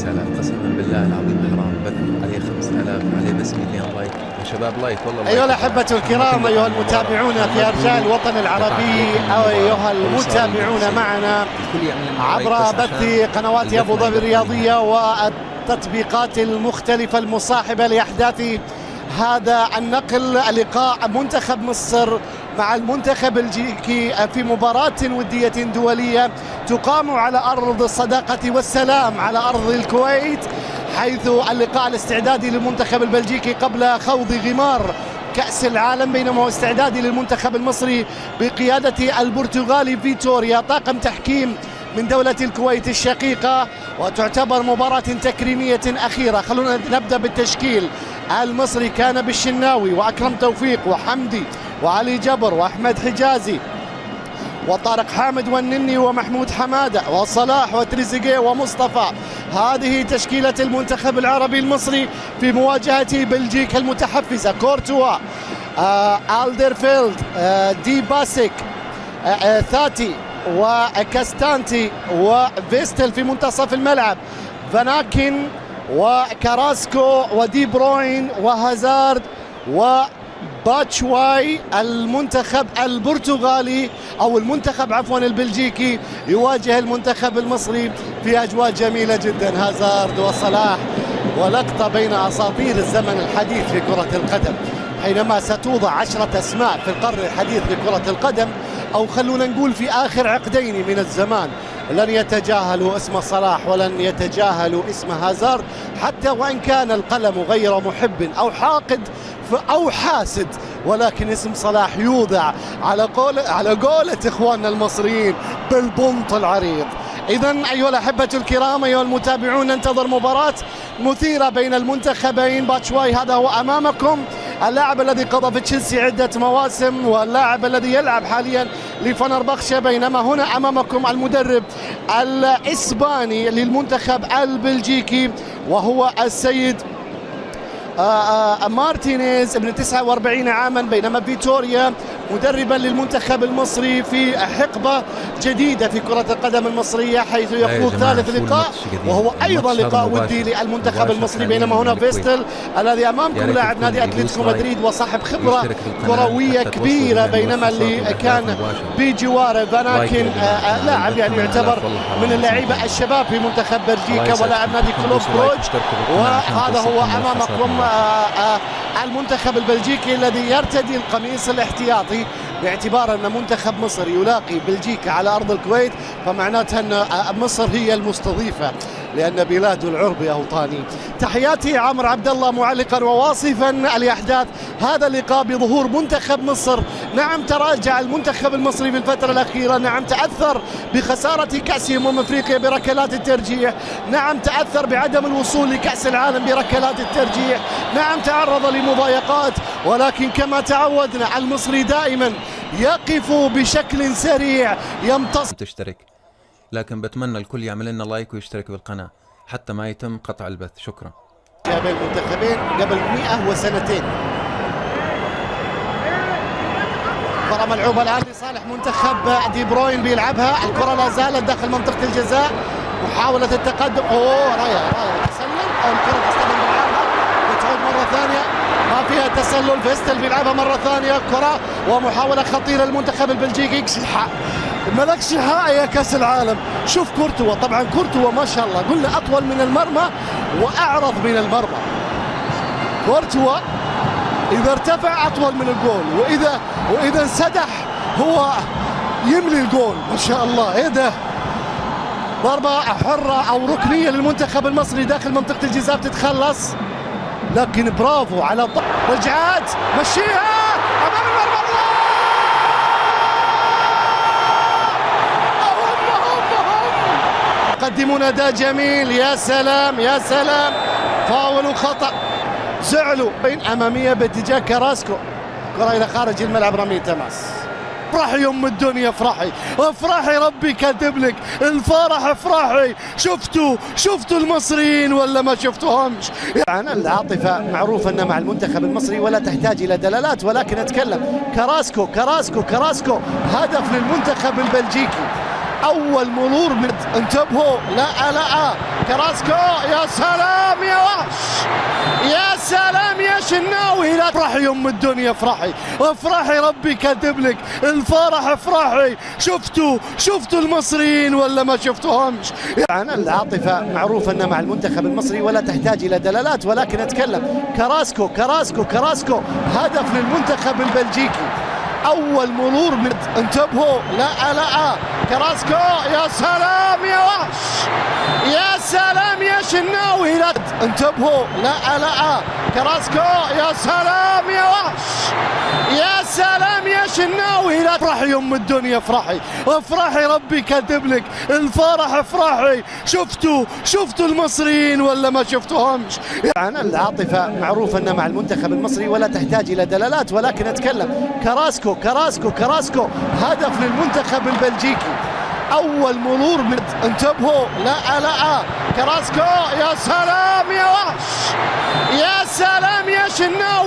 5000 قسما بالله العظيم حرام، بث عليه 5000 عليه بس 200 لايك يا شباب. لايك والله. أيها الأحبة الكرام، أيها المتابعون في أرجاء الوطن العربي، أو أيها المتابعون معنا عبر بث قنوات أبو ظبي الرياضية والتطبيقات المختلفة المصاحبة لأحداث هذا النقل، لقاء منتخب مصر مع المنتخب البلجيكي في مباراة ودية دولية تقام على أرض الصداقة والسلام على أرض الكويت، حيث اللقاء الاستعدادي للمنتخب البلجيكي قبل خوض غمار كأس العالم، بينما هو استعدادي للمنتخب المصري بقيادة البرتغالي فيتوريا، طاقم تحكيم من دولة الكويت الشقيقة، وتعتبر مباراة تكريمية أخيرة. خلونا نبدأ بالتشكيل المصري. كان بالشناوي وأكرم توفيق وحمدي وعلي جبر وأحمد حجازي وطارق حامد والنني ومحمود حمادة وصلاح وتريزيجيه ومصطفى. هذه تشكيلة المنتخب العربي المصري في مواجهة بلجيكا المتحفزة. كورتوا، ألدرفيلد، دي باسك، ثاتي وكاستانتي وفيستل في منتصف الملعب، فاناكن وكاراسكو ودي بروين وهازارد وباتشواي. المنتخب البرتغالي أو المنتخب عفوا البلجيكي يواجه المنتخب المصري في أجواء جميلة جدا. هازارد وصلاح، ولقطة بين أساطير الزمن الحديث في كرة القدم، حينما ستوضع 10 أسماء في القرن الحديث لكرة القدم، أو خلونا نقول في آخر عقدين من الزمان، لن يتجاهلوا اسم صلاح ولن يتجاهلوا اسم هازارد، حتى وإن كان القلم غير محب أو حاقد أو حاسد، ولكن اسم صلاح يوضع على قولة إخواننا المصريين بالبنط العريض. إذن أيها الأحبة الكرام، أيها المتابعون، ننتظر مباراة مثيرة بين المنتخبين. باتشواي هذا هو أمامكم، اللاعب الذي قضى في تشيلسي عدة مواسم واللاعب الذي يلعب حاليا لفنربخشة، بينما هنا أمامكم المدرب الإسباني للمنتخب البلجيكي وهو السيد مارتينيز ابن 49 عاما، بينما فيتوريا مدربا للمنتخب المصري في حقبة جديدة في كرة القدم المصرية، حيث يفوز ثالث لقاء وهو أيضا لقاء ودي للمنتخب المصري. بينما هنا فيستل الذي أمامكم لاعب نادي أتلتيكو مدريد وصاحب خبرة كروية كبيرة، بينما اللي كان بجواره فاناكن لاعب يعني يعتبر من اللاعبين الشباب في منتخب بلجيكا ولاعب نادي كلوب بروج. وهذا هو أمامكم المنتخب البلجيكي الذي يرتدي القميص الاحتياطي، باعتبار أن منتخب مصر يلاقي بلجيكا على أرض الكويت، فمعناتها أن مصر هي المستضيفة لأن بلاد العرب أوطاني. تحياتي عمرو عبد الله معلقا وواصفا الأحداث هذا اللقاء بظهور منتخب مصر. نعم تراجع المنتخب المصري في الفترة الأخيرة، نعم تأثر بخسارة كأس أفريقيا بركلات الترجيح، نعم تأثر بعدم الوصول لكأس العالم بركلات الترجيح، نعم تعرض لمضايقات، ولكن كما تعودنا المصري دائما يقف بشكل سريع يمتص. تشترك، لكن بتمنى الكل يعمل لنا لايك ويشترك بالقناة حتى ما يتم قطع البث. شكرا. بين المنتخبين قبل 102. كرة ملعوبة الآن لصالح منتخب دي بروين، بيلعبها الكرة لا زالت داخل منطقة الجزاء، محاولة التقدم. راية تسلل، أو الكرة تستلم بالعارضة وتعود مرة ثانية، ما فيها تسلل. فيستل بيلعبها مرة ثانية كرة ومحاولة خطيرة للمنتخب البلجيكي. يكسر حق ملكش حق يا كاس العالم. شوف كورتوا، طبعا كورتوا ما شاء الله قلنا أطول من المرمى وأعرض من المرمى. كورتوا إذا ارتفع أطول من الجول، وإذا انسدح هو يملي الجول ما شاء الله. إيه ده؟ ضربة حرة أو ركنية للمنتخب المصري داخل منطقة الجزاء بتتخلص، لكن برافو على رجعات مشيها أمام المرمى. يقدمون أداء جميل. يا سلام يا سلام، فاول وخطأ، زعلوا بين أمامية باتجاه كاراسكو، كرة إلى خارج الملعب، رمي تماس. افرحي يا ام الدنيا، افرحي افرحي، ربي كاتب لك الفرح، افرحي. شفتوا المصريين ولا ما شفتوهمش؟ يعني العاطفة معروف أن مع المنتخب المصري ولا تحتاج إلى دلالات، ولكن أتكلم كاراسكو هدف للمنتخب البلجيكي، اول مرور من انتبهوا. لا كراسكو، يا سلام يا وحش، يا سلام يا شناوي. لا افرحي يا ام الدنيا، افرحي افرحي، ربي كاتب لك الفرح، افرحي. شفتوا المصريين ولا ما شفتوهمش؟ يعني العاطفه معروفه انها مع المنتخب المصري ولا تحتاج الى دلالات، ولكن اتكلم كراسكو كراسكو كراسكو، هدف للمنتخب البلجيكي. اول مرور من انتبهوا. لا كراسكو، يا سلام يا وحش، يا سلام يا شناوي. لا انتبهوا. لا كراسكو، يا سلام يا وحش، يا سلام يا شناوي. لا افرحي يا ام الدنيا، افرحي افرحي، ربي كاتب لك الفرح، افرحي. شفتوا المصريين ولا ما شفتوهمش؟ يعني العاطفه معروفه انها مع المنتخب المصري ولا تحتاج الى دلالات، ولكن اتكلم كراسكو كراسكو كراسكو، هدف للمنتخب البلجيكي. اول مرور من انتبهوا. لا كراسكو، يا سلام يا وحش، يا سلام يا شناوي.